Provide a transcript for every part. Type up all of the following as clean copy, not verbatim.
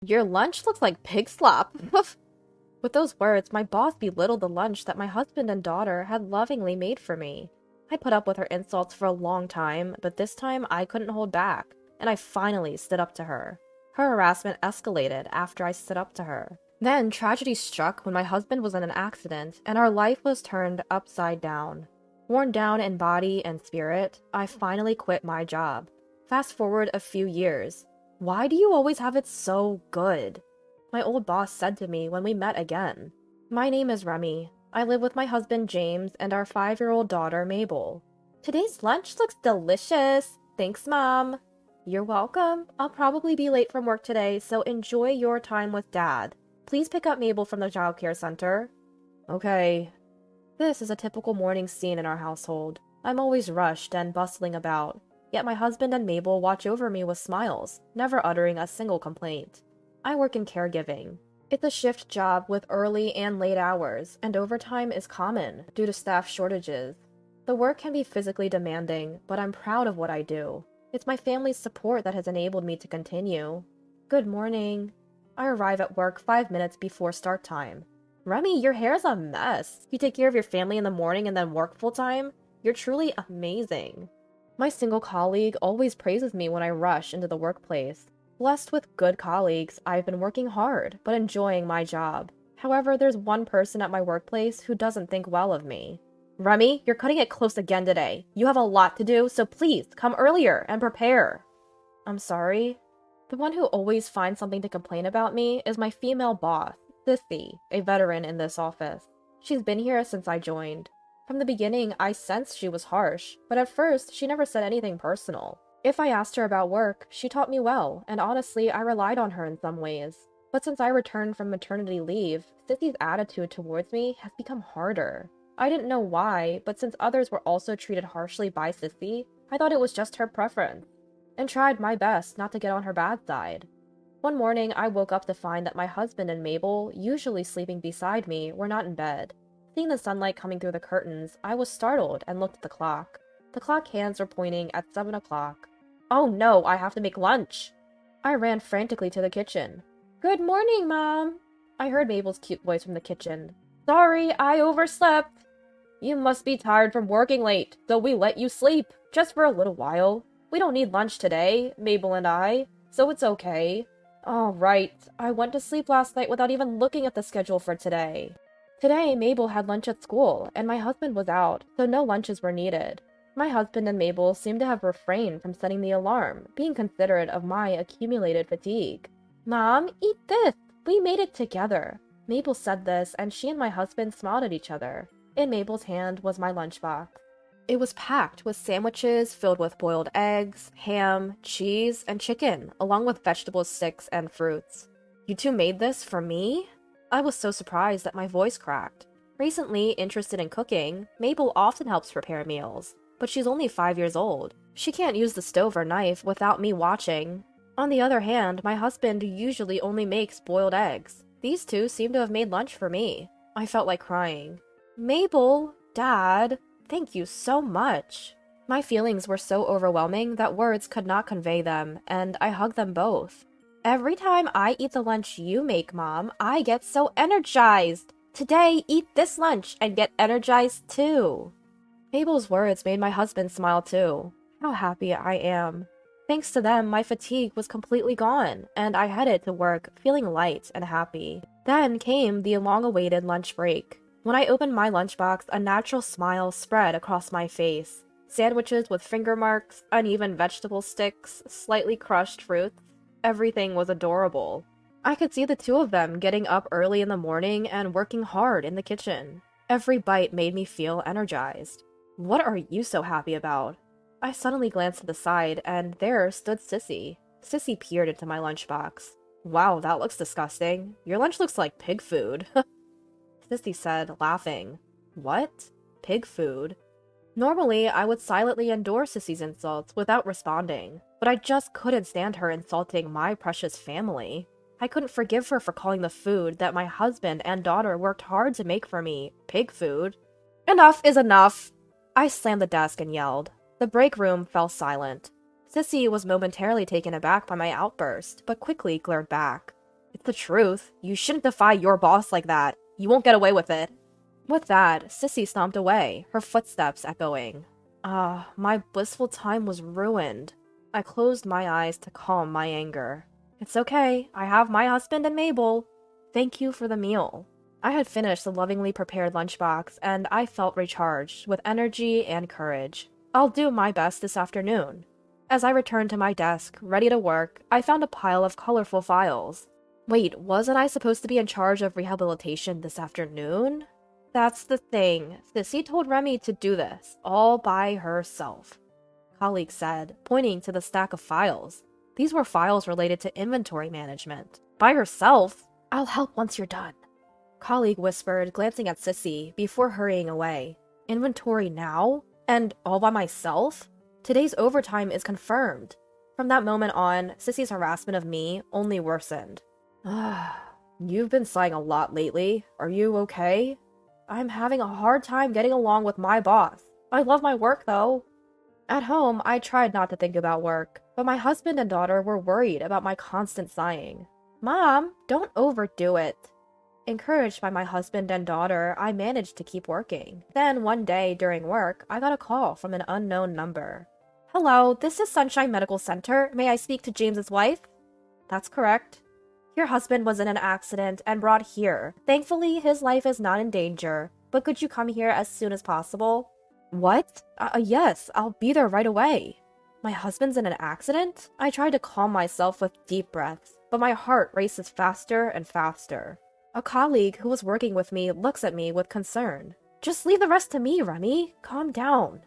Your lunch looks like pig slop. With those words, my boss belittled the lunch that my husband and daughter had lovingly made for me. I put up with her insults for a long time, but this time I couldn't hold back, and I finally stood up to her. Her harassment escalated after I stood up to her. Then tragedy struck when my husband was in an accident, and our life was turned upside down. Worn down in body and spirit, I finally quit my job. Fast forward a few years. Why do you always have it so good? My old boss said to me when we met again. My name is Remy. I live with my husband James and our 5-year-old daughter Mabel. Today's lunch looks delicious. Thanks, Mom. You're welcome. I'll probably be late from work today, so enjoy your time with Dad. Please pick up Mabel from the childcare center. Okay. This is a typical morning scene in our household. I'm always rushed and bustling about, yet my husband and Mabel watch over me with smiles, never uttering a single complaint. I work in caregiving. It's a shift job with early and late hours, and overtime is common due to staff shortages. The work can be physically demanding, but I'm proud of what I do. It's my family's support that has enabled me to continue. Good morning. I arrive at work 5 minutes before start time. Remy, your hair's a mess. You take care of your family in the morning and then work full-time? You're truly amazing. My single colleague always praises me when I rush into the workplace. Blessed with good colleagues, I've been working hard, but enjoying my job. However, there's one person at my workplace who doesn't think well of me. Remy, you're cutting it close again today. You have a lot to do, so please come earlier and prepare. I'm sorry. The one who always finds something to complain about me is my female boss, Sissy, a veteran in this office. She's been here since I joined. From the beginning, I sensed she was harsh, but at first, she never said anything personal. If I asked her about work, she taught me well, and honestly, I relied on her in some ways. But since I returned from maternity leave, Sissy's attitude towards me has become harder. I didn't know why, but since others were also treated harshly by Sissy, I thought it was just her preference, and tried my best not to get on her bad side. One morning, I woke up to find that my husband and Mabel, usually sleeping beside me, were not in bed. Seeing the sunlight coming through the curtains, I was startled and looked at the clock. The clock hands were pointing at 7 o'clock. Oh no, I have to make lunch! I ran frantically to the kitchen. Good morning, Mom! I heard Mabel's cute voice from the kitchen. Sorry, I overslept! You must be tired from working late, so we let you sleep, just for a little while. We don't need lunch today, Mabel and I, so it's okay. All right, I went to sleep last night without even looking at the schedule for today. Today, Mabel had lunch at school, and my husband was out, so no lunches were needed. My husband and Mabel seemed to have refrained from setting the alarm, being considerate of my accumulated fatigue. Mom, eat this! We made it together. Mabel said this, and she and my husband smiled at each other. In Mabel's hand was my lunchbox. It was packed with sandwiches filled with boiled eggs, ham, cheese, and chicken, along with vegetable sticks and fruits. You two made this for me? I was so surprised that my voice cracked. Recently interested in cooking, Mabel often helps prepare meals, but she's only 5 years old. She can't use the stove or knife without me watching. On the other hand, my husband usually only makes boiled eggs. These two seem to have made lunch for me. I felt like crying. Mabel, Dad, thank you so much. My feelings were so overwhelming that words could not convey them, and I hugged them both. Every time I eat the lunch you make, Mom, I get so energized. Today, eat this lunch and get energized too. Mabel's words made my husband smile too. How happy I am. Thanks to them, my fatigue was completely gone, and I headed to work feeling light and happy. Then came the long-awaited lunch break. When I opened my lunchbox, a natural smile spread across my face. Sandwiches with finger marks, uneven vegetable sticks, slightly crushed fruits. Everything was adorable. I could see the two of them getting up early in the morning and working hard in the kitchen. Every bite made me feel energized. What are you so happy about? I suddenly glanced to the side, and there stood Sissy. Sissy peered into my lunchbox. Wow, that looks disgusting. Your lunch looks like pig food. Sissy said, laughing. What? Pig food? Normally, I would silently endure Sissy's insults without responding, but I just couldn't stand her insulting my precious family. I couldn't forgive her for calling the food that my husband and daughter worked hard to make for me pig food. Enough is enough! I slammed the desk and yelled. The break room fell silent. Sissy was momentarily taken aback by my outburst, but quickly glared back. It's the truth. You shouldn't defy your boss like that. You won't get away with it. With that, Sissy stomped away, her footsteps echoing. My blissful time was ruined. I closed my eyes to calm my anger. It's okay. I have my husband and Mabel. Thank you for the meal. I had finished the lovingly prepared lunchbox, and I felt recharged with energy and courage. I'll do my best this afternoon. As I returned to my desk, ready to work, I found a pile of colorful files. Wait, wasn't I supposed to be in charge of rehabilitation this afternoon? That's the thing. Sissy told Remy to do this, all by herself. Colleague said, pointing to the stack of files. These were files related to inventory management. By herself? I'll help once you're done. Colleague whispered, glancing at Sissy, before hurrying away. Inventory now? And all by myself? Today's overtime is confirmed. From that moment on, Sissy's harassment of me only worsened. You've been sighing a lot lately. Are you okay? I'm having a hard time getting along with my boss. I love my work, though. At home, I tried not to think about work, but my husband and daughter were worried about my constant sighing. Mom, don't overdo it. Encouraged by my husband and daughter, I managed to keep working. Then, one day during work, I got a call from an unknown number. Hello, this is Sunshine Medical Center. May I speak to James's wife? That's correct. Your husband was in an accident and brought here. Thankfully, his life is not in danger, but could you come here as soon as possible? What? Yes, I'll be there right away. My husband's in an accident? I tried to calm myself with deep breaths, but my heart races faster and faster. A colleague who was working with me looks at me with concern. Just leave the rest to me, Remy. Calm down.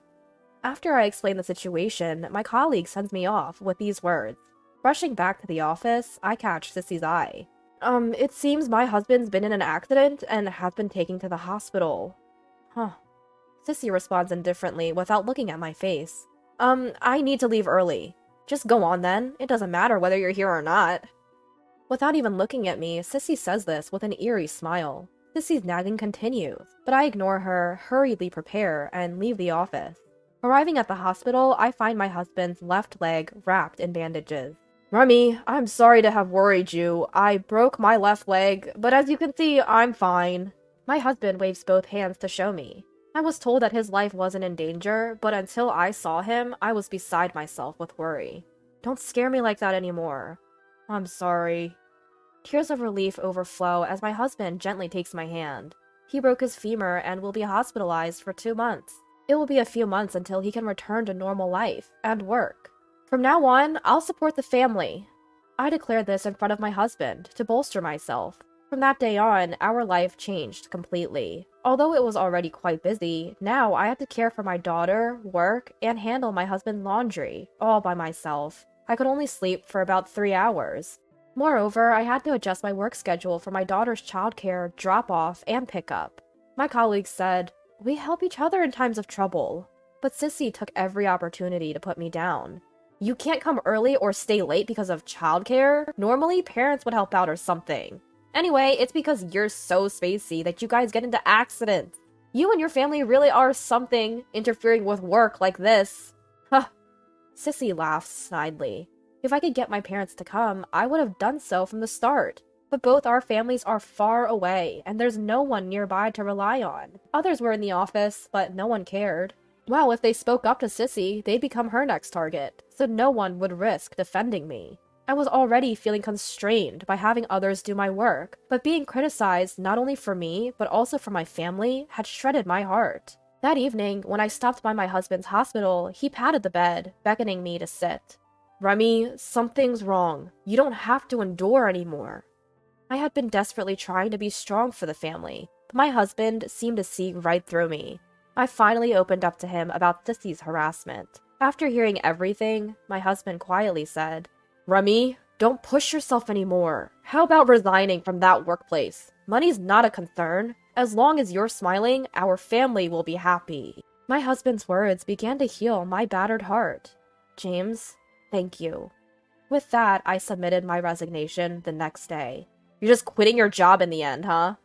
After I explain the situation, my colleague sends me off with these words. Rushing back to the office, I catch Sissy's eye. It seems my husband's been in an accident and has been taken to the hospital. Huh. Sissy responds indifferently without looking at my face. I need to leave early. Just go on then. It doesn't matter whether you're here or not. Without even looking at me, Sissy says this with an eerie smile. Sissy's nagging continues, but I ignore her, hurriedly prepare, and leave the office. Arriving at the hospital, I find my husband's left leg wrapped in bandages. Remy, I'm sorry to have worried you. I broke my left leg, but as you can see, I'm fine. My husband waves both hands to show me. I was told that his life wasn't in danger, but until I saw him, I was beside myself with worry. Don't scare me like that anymore. I'm sorry. Tears of relief overflow as my husband gently takes my hand. He broke his femur and will be hospitalized for 2 months. It will be a few months until he can return to normal life and work. From now on, I'll support the family. I declared this in front of my husband to bolster myself. From that day on, our life changed completely. Although it was already quite busy, now I had to care for my daughter, work, and handle my husband's laundry, all by myself. I could only sleep for about 3 hours. Moreover, I had to adjust my work schedule for my daughter's childcare, drop-off, and pickup. My colleagues said, "We help each other in times of trouble." But Sissy took every opportunity to put me down. You can't come early or stay late because of childcare? Normally, parents would help out or something. Anyway, it's because you're so spacey that you guys get into accidents. You and your family really are something, interfering with work like this. Huh. Sissy laughs snidely. If I could get my parents to come, I would have done so from the start. But both our families are far away, and there's no one nearby to rely on. Others were in the office, but no one cared. Well, if they spoke up to Sissy, they'd become her next target, so no one would risk defending me. I was already feeling constrained by having others do my work, but being criticized not only for me, but also for my family, had shredded my heart. That evening, when I stopped by my husband's hospital, he patted the bed, beckoning me to sit. Remy, something's wrong. You don't have to endure anymore. I had been desperately trying to be strong for the family, but my husband seemed to see right through me. I finally opened up to him about Sissy's harassment. After hearing everything, my husband quietly said, Remy, don't push yourself anymore. How about resigning from that workplace? Money's not a concern. As long as you're smiling, our family will be happy. My husband's words began to heal my battered heart. James, thank you. With that, I submitted my resignation the next day. You're just quitting your job in the end, huh?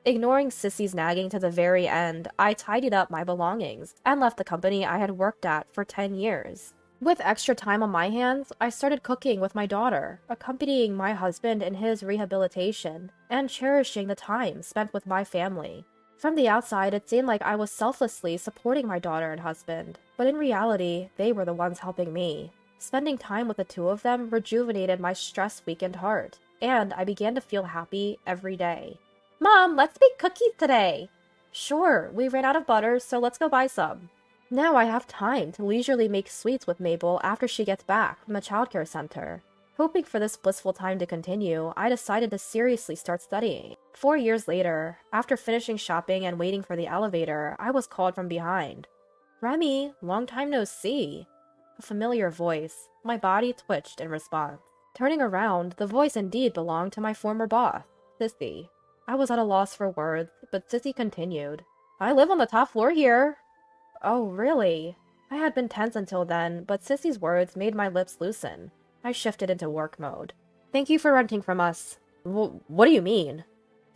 Ignoring Sissy's nagging to the very end, I tidied up my belongings and left the company I had worked at for 10 years. With extra time on my hands, I started cooking with my daughter, accompanying my husband in his rehabilitation, and cherishing the time spent with my family. From the outside, it seemed like I was selflessly supporting my daughter and husband, but in reality, they were the ones helping me. Spending time with the two of them rejuvenated my stress-weakened heart, and I began to feel happy every day. Mom, let's bake cookies today! Sure, we ran out of butter, so let's go buy some. Now I have time to leisurely make sweets with Mabel after she gets back from the childcare center. Hoping for this blissful time to continue, I decided to seriously start studying. 4 years later, after finishing shopping and waiting for the elevator, I was called from behind. Remy, long time no see. A familiar voice. My body twitched in response. Turning around, the voice indeed belonged to my former boss, Sissy. I was at a loss for words, but Sissy continued. I live on the top floor here. Oh, really? I had been tense until then, but Sissy's words made my lips loosen. I shifted into work mode. Thank you for renting from us. What do you mean?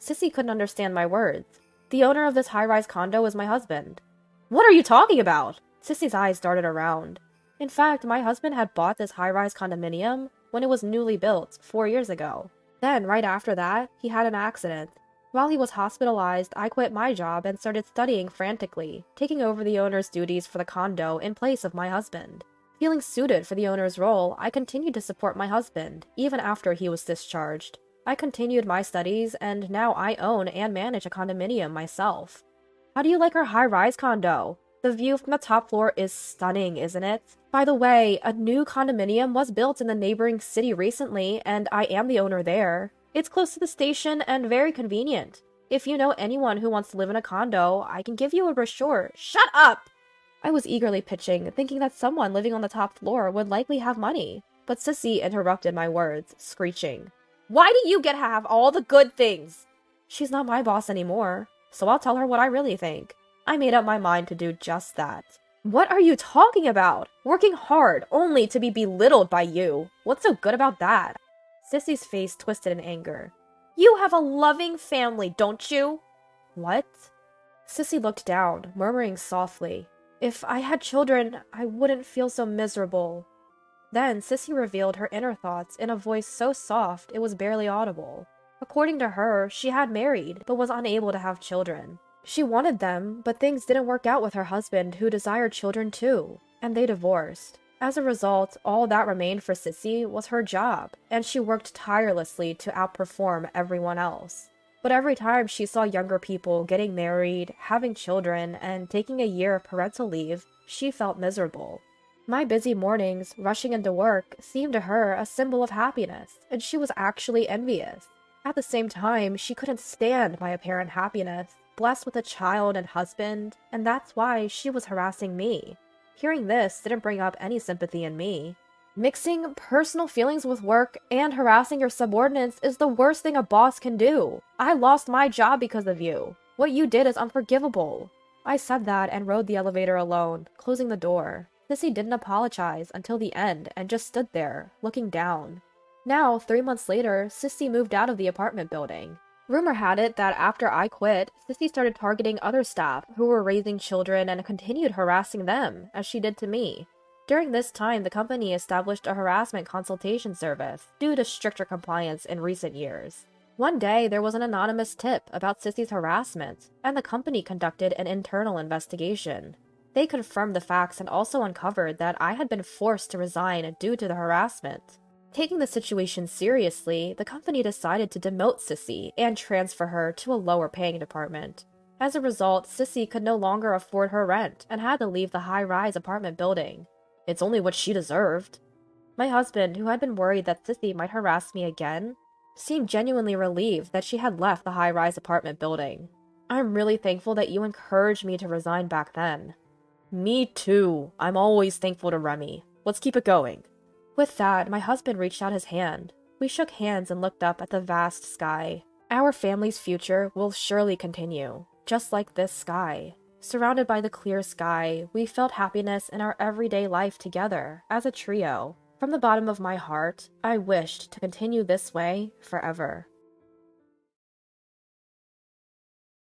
Sissy couldn't understand my words. The owner of this high-rise condo is my husband. What are you talking about? Sissy's eyes darted around. In fact, my husband had bought this high-rise condominium when it was newly built 4 years ago. Then, right after that, he had an accident. While he was hospitalized, I quit my job and started studying frantically, taking over the owner's duties for the condo in place of my husband. Feeling suited for the owner's role, I continued to support my husband, even after he was discharged. I continued my studies, and now I own and manage a condominium myself. How do you like our high-rise condo? The view from the top floor is stunning, isn't it? By the way, a new condominium was built in the neighboring city recently, and I am the owner there. It's close to the station and very convenient. If you know anyone who wants to live in a condo, I can give you a brochure. Shut up! I was eagerly pitching, thinking that someone living on the top floor would likely have money. But Sissy interrupted my words, screeching. Why do you get to have all the good things? She's not my boss anymore, so I'll tell her what I really think. I made up my mind to do just that. What are you talking about? Working hard only to be belittled by you. What's so good about that? Sissy's face twisted in anger. You have a loving family, don't you? What? Sissy looked down, murmuring softly. If I had children, I wouldn't feel so miserable. Then Sissy revealed her inner thoughts in a voice so soft it was barely audible. According to her, she had married, but was unable to have children. She wanted them, but things didn't work out with her husband, who desired children too, and they divorced. As a result, all that remained for Sissy was her job, and she worked tirelessly to outperform everyone else. But every time she saw younger people getting married, having children, and taking a year of parental leave, she felt miserable. My busy mornings, rushing into work, seemed to her a symbol of happiness, and she was actually envious. At the same time, she couldn't stand my apparent happiness, blessed with a child and husband, and that's why she was harassing me. Hearing this didn't bring up any sympathy in me. Mixing personal feelings with work and harassing your subordinates is the worst thing a boss can do. I lost my job because of you. What you did is unforgivable. I said that and rode the elevator alone, closing the door. Sissy didn't apologize until the end and just stood there, looking down. Now, 3 months later, Sissy moved out of the apartment building. Rumor had it that after I quit, Sissy started targeting other staff who were raising children and continued harassing them, as she did to me. During this time, the company established a harassment consultation service, due to stricter compliance in recent years. One day, there was an anonymous tip about Sissy's harassment, and the company conducted an internal investigation. They confirmed the facts and also uncovered that I had been forced to resign due to the harassment. Taking the situation seriously, the company decided to demote Sissy and transfer her to a lower-paying department. As a result, Sissy could no longer afford her rent and had to leave the high-rise apartment building. It's only what she deserved. My husband, who had been worried that Sissy might harass me again, seemed genuinely relieved that she had left the high-rise apartment building. I'm really thankful that you encouraged me to resign back then. Me too. I'm always thankful to Remy. Let's keep it going. With that, my husband reached out his hand. We shook hands and looked up at the vast sky. Our family's future will surely continue, just like this sky. Surrounded by the clear sky, we felt happiness in our everyday life together, as a trio. From the bottom of my heart, I wished to continue this way forever.